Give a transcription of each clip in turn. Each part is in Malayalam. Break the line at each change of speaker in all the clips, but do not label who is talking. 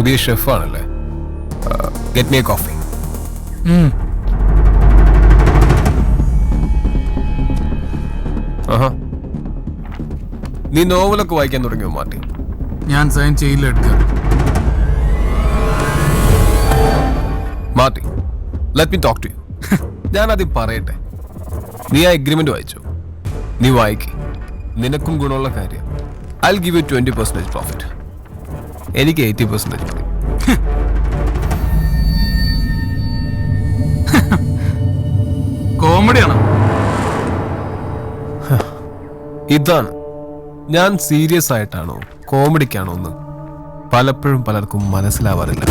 നീ ഷെഫാണല്ലേ? Get me a coffee. നീ നോവലൊക്കെ വായിക്കാൻ തുടങ്ങിയോ മാർട്ടി?
ഞാൻ സൈൻ ചെയ്യില്ല Edgar.
Marty, let me talk to you. ഞാൻ ആദ്യം പറയട്ടെ, നീ ആ എഗ്രിമെന്റ് വായിച്ചോ? നീ വായിക്ക്, നിനക്കും ഗുണമുള്ള കാര്യം. I will give you 20% profit. എനിക്ക് 80% മതി.
കോമഡിയാണോ?
ഇതാണ്, ഞാൻ സീരിയസ് ആയിട്ടാണോ കോമഡിക്കാണോ എന്ന് പലപ്പോഴും പലർക്കും മനസ്സിലാവാറില്ല.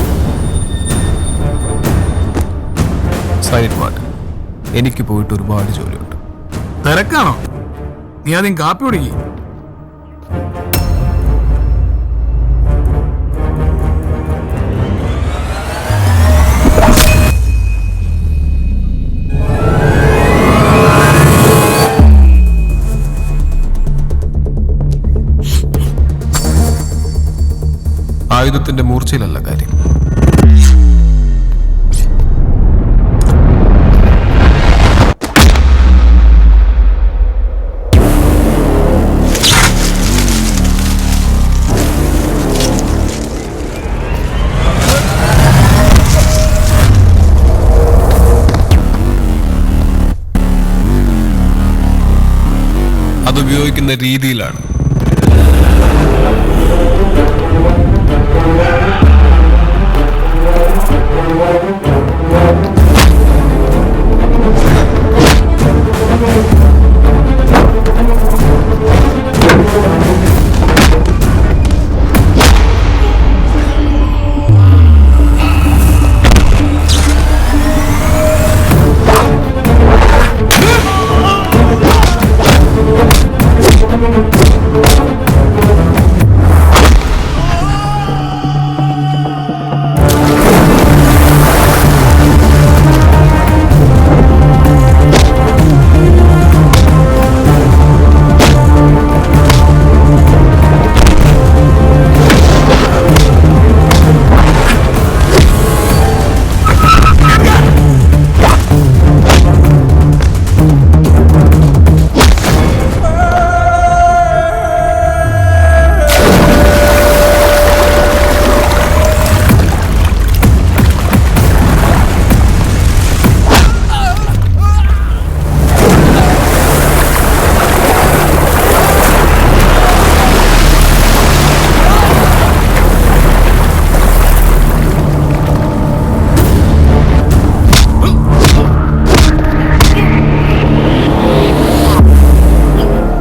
സൈനിക് മാർട്ടിൻ, എനിക്ക് പോയിട്ട് ഒരുപാട് ജോലിയുണ്ട്.
തിരക്കാണോ? നീ ആദ്യം കാപ്പി കുടിക്ക്.
ആയുധത്തിന്റെ മൂർച്ചയിലല്ല കാര്യം. അതുപയോഗിക്കുന്ന രീതിയിലാണ്.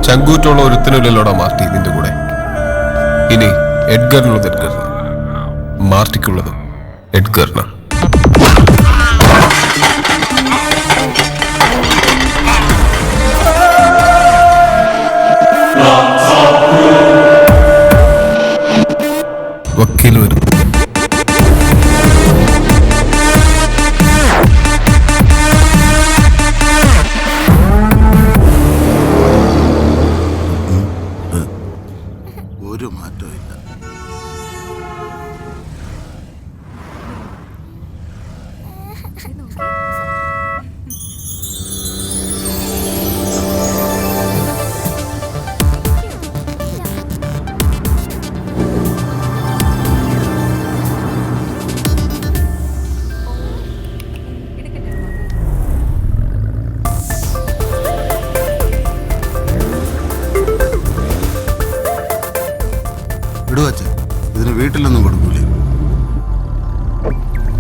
ചങ്കൂറ്റുള്ള ഒരുത്തിനുള്ളിലോടാ മാർട്ടി ഇതിന്റെ കൂടെ. ഇനി എഡ്ഗറിനുള്ളത് എഡ്ഗറിന്, മാർട്ടിക്കുള്ളത് എഡ്ഗറിന്. വക്കീൽ വരും.
ഒരു മാറ്റവും ഇല്ല. ഇതിന് വീട്ടിലൊന്നും കൊടുക്കൂലേ?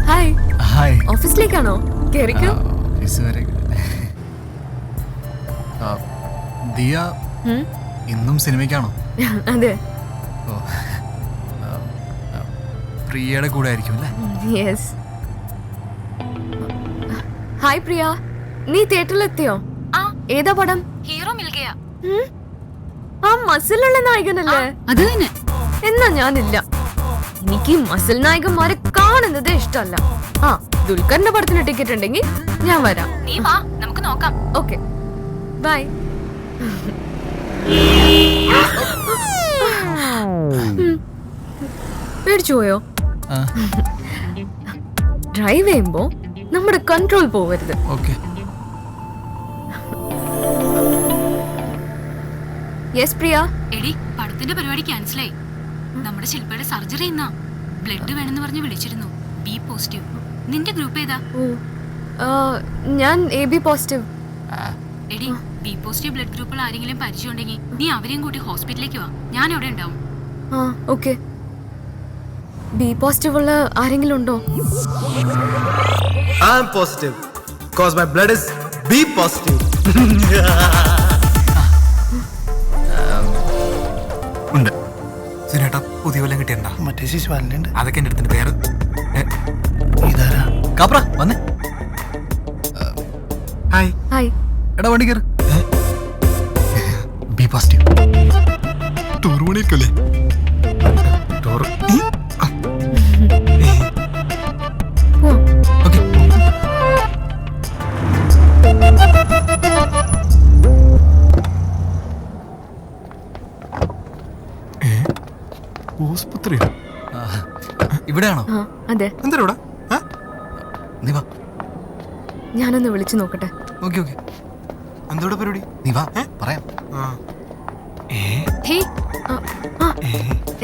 ഹായ്. ഹായ്. ഓഫീസിലേക്കാണോ? കേറിക്കോ.
ദിയ ഇന്നും സിനിമയ്ക്കാണോ?
അതെ.
പ്രിയയുടെ കൂടെ ആയിരിക്കും അല്ലേ?
യെസ്. ഹായ് പ്രിയ, നീ തിയേറ്ററിലെത്തിയോ? ഏതാ പടം?
ഹീറോ മിൽ ഗയാ.
ആ മസിലുള്ള നായകനല്ലേ?
അത് തന്നെ.
എന്നാ ഞാനില്ല. എനിക്ക് മസിൽ നായകന്മാരെ കാണുന്നത് ഇഷ്ടമല്ല. ആ ദുൽഖറിന്റെ പടത്തിന് ടിക്കറ്റ് ഉണ്ടെങ്കിൽ ഞാൻ വരാം.
നീ വാ, നമുക്ക് നോക്കാം.
Okay bye. പേടിച്ചു പോയോ? ഡ്രൈവ് ചെയ്യുമ്പോ നമ്മുടെ കൺട്രോൾ പോവരുത്.
ഓക്കെ.
യെസ് പ്രിയ.
എടി പടത്തിന്റെ പരിപാടി ക്യാൻസലായി. നമ്മുടെ ശില്പയുടെ സർജറി ഇന്നാ. ബ്ലഡ് വേണമെന്ന് പറഞ്ഞ് വിളിച്ചിരുന്നു. B positive. നിന്റെ ഗ്രൂപ്പ് ഏതാ?
ഞാൻ AB പോസിറ്റീവ്.
എടി ബി പോസിറ്റീവ് ബ്ലഡ് ഗ്രൂപ്പുകൾ ആരെങ്കിലും പരിചയം ഉണ്ടെങ്കിൽ നീ അവരെയും കൂട്ടി ഹോസ്പിറ്റലിലേക്ക് വാ. ഞാൻ അവിടെ ഉണ്ടാവും.
ഓക്കെ. ബി പോസിറ്റീവ് ഉള്ള ആരെങ്കിലും ഉണ്ടോ?
I am positive because my blood is B positive.
ഉണ്ട്. സുനേട്ടാ പുതിയ വല്ലതും കിട്ടിയണ്ട?
മറ്റേ ശിശുപാലനുണ്ട്.
അതൊക്കെ എൻ്റെ അടുത്തിന്റെ പേര്.
ഇതാരാ?
കാപ്ര വന്നേ. ഹായ്.
ഹായ്.
എടാ വണ്ടി കയറ്. B positive. ടൂർ പണിയിരിക്കല്ലേ? ടൂർ. ഓക്കെ.
ആശുപത്രി
ഇവിടെയാണോ?
അതെ.
എന്താ ഇവിടെ?
നീ വാ.
ഞാനൊന്ന് വിളിച്ചു നോക്കട്ടെ.
Okay okay.
എന്താ പരിപാടി?
നീ വാ പറയാം.
ഹേ,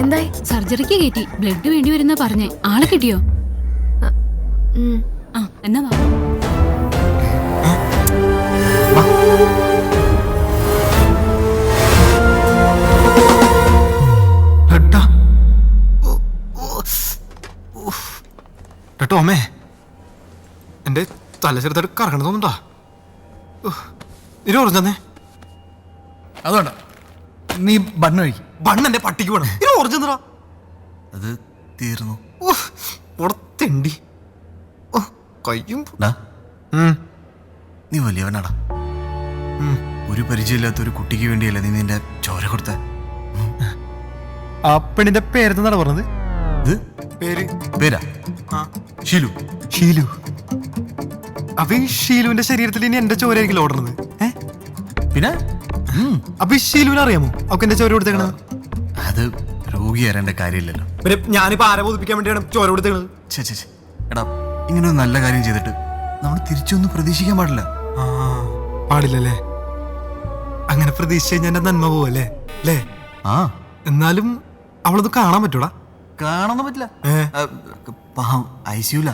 എന്തായി?
സർജറിക്ക് കയറ്റി. ബ്ലഡ് വേണ്ടി വരുന്ന പറഞ്ഞേ. ആളെ കിട്ടിയോ? എന്നാ വാ.
ടോമേ, എന്റെ തല ചെറുതായിട്ട് കറങ്ങണ തോന്നുണ്ടാ. ഇത് ഓറഞ്ച് തന്നെ.
അതുകൊണ്ട നീ ബണ്ണ് കഴിക്കും.
ബണ്ണ് എന്റെ പട്ടിക്ക് വേണം. ഇത് ഓറഞ്ച് തന്നെടാ.
അത് തീർന്നു.
തെണ്ടി കയ്യും.
നീ വലിയവനാടാ. ഒരു പരിചയമില്ലാത്ത ഒരു കുട്ടിക്ക് വേണ്ടിയല്ലേ നീ നിന്റെ ചോര കൊടുത്ത?
ആ പെണ്ണിന്റെ പേരെന്താ പറഞ്ഞത്?
ഇത്
പേര്
പേരാ ഷീലു.
ഷീലു. അപ്പൊ ഈ ഷീലുവിന്റെ ശരീരത്തിൽ ഇനി എന്റെ ചോരയായിരിക്കും ഓടുന്നത്.
പിന്നെ
അപ്പൊ ഈ ഷീലുവിനെ അറിയാമോ? അവക്ക് എന്റെ ചോര കൊടുത്തേക്കണത്.
അത് രോഗി അറിയേണ്ട കാര്യമില്ലല്ലോ.
പിന്നെ ഞാനിപ്പോ ആരെ ബോധിപ്പിക്കാൻ വേണ്ടിയാണ് ചോര കൊടുത്തേക്കണത്?
എടാ, ഇങ്ങനെ ഒരു നല്ല കാര്യം ചെയ്തിട്ട് നമ്മൾ തിരിച്ചൊന്നും പ്രതീക്ഷിക്കാൻ പാടില്ല.
പാടില്ലല്ലേ? അങ്ങനെ പ്രതീക്ഷിച്ച് കഴിഞ്ഞാൽ എന്റെ നന്മ പോവല്ലേ അല്ലേ? എന്നാലും അവളത് കാണാൻ പറ്റൂടാ?
കാണാൻ പറ്റില്ല. ഐസിയുല.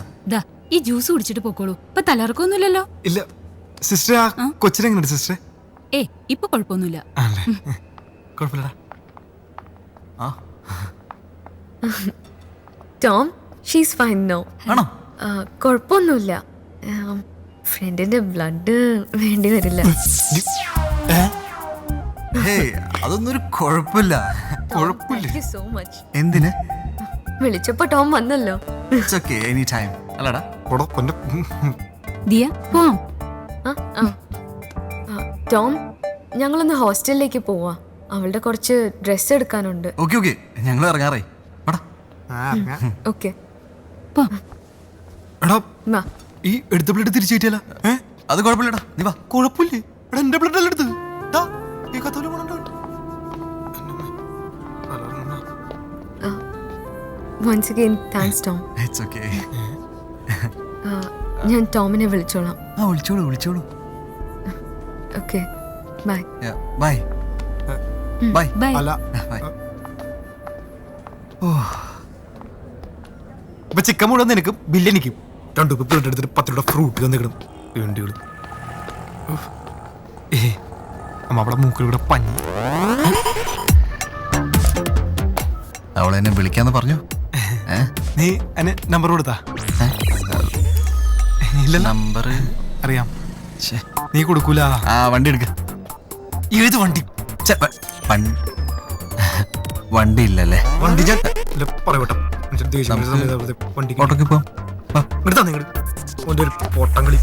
ഈ ജ്യൂസ് കുടിച്ചിട്ട് പോക്കോളൂ. ഇപ്പൊ തലർക്കൊന്നുമില്ലല്ലോ.
ഇല്ല സിസ്റ്റർ. ആ കൊച്ചിനെങ്ങനെയുണ്ട് സിസ്റ്റർ?
ഇപ്പൊ കുഴപ്പമൊന്നുമില്ല.
കുഴപ്പമില്ലടാ.
Tom, she's fine no.
ആണോ?
കുഴപ്പമൊന്നുമില്ല. ഫ്രണ്ടിന്റെ ബ്ലഡ് വേണ്ടി വരില്ല.
അതൊന്നും ഒരു കുഴപ്പമില്ല.
So much.
എന്തിന്?
വിളിച്ചപ്പോ ടോം വന്നല്ലോ.
എനി ടൈം അല്ലടാ.
ദിയ പോവാം.
ടോം, ഞങ്ങളൊന്ന് ഹോസ്റ്റലിലേക്ക് പോവാ. അവളുടെ കുറച്ച് ഡ്രസ്സ് എടുക്കാനുണ്ട്.
ഓക്കെ ഞങ്ങൾ ഇറങ്ങാറേ.
ഓക്കെ.
എടാ, ഈ എടുത്ത ബ്ലഡ് തിരിച്ചു കിട്ടിയല്ല?
അത് കുഴപ്പമില്ലടാ. നീ വാ.
കുഴപ്പമില്ലേ? എടാ, എന്റെ ബ്ലഡ് അല്ല എടുത്തത്.
Once again, thanks, Tom.
It's okay.
ഞാൻ ടോമിനെ വിളിച്ചോളാം.
വിളിച്ചോളൂ.
Okay, bye.
Bye. Bye.
Bye.
അല്ല, ഇപ്പൊ ചിക്കൻ മുഴുവൻ നിനക്ക് ബില്ലെനിക്കും 2 ബ്ലഡ് എടുത്തിട്ട് 10 രൂപ ഫ്രൂട്ട് തന്നിക്കണം. വേണ്ടികള് അമ്മ അവിടെ മൂക്കിലൂടെ പഞ്ഞി.
അവളെന്നെ വിളിക്കാന്ന് പറഞ്ഞു.
നീ എന്നെ നമ്പർ കൊടുത്താ? ഇല്ല,
നമ്പർ
അറിയാം. നീ കൊടുക്കൂല.
വണ്ടി എടുക്ക.
ഏത് വണ്ടി?
വണ്ടി ഇല്ലല്ലേ?
വണ്ടി ഞാൻ പറയട്ടെ.
ഓട്ടോക്ക് പോവാം.
ഇങ്ങോട്ട് തന്നെ ഒരു പൊട്ടം കളി.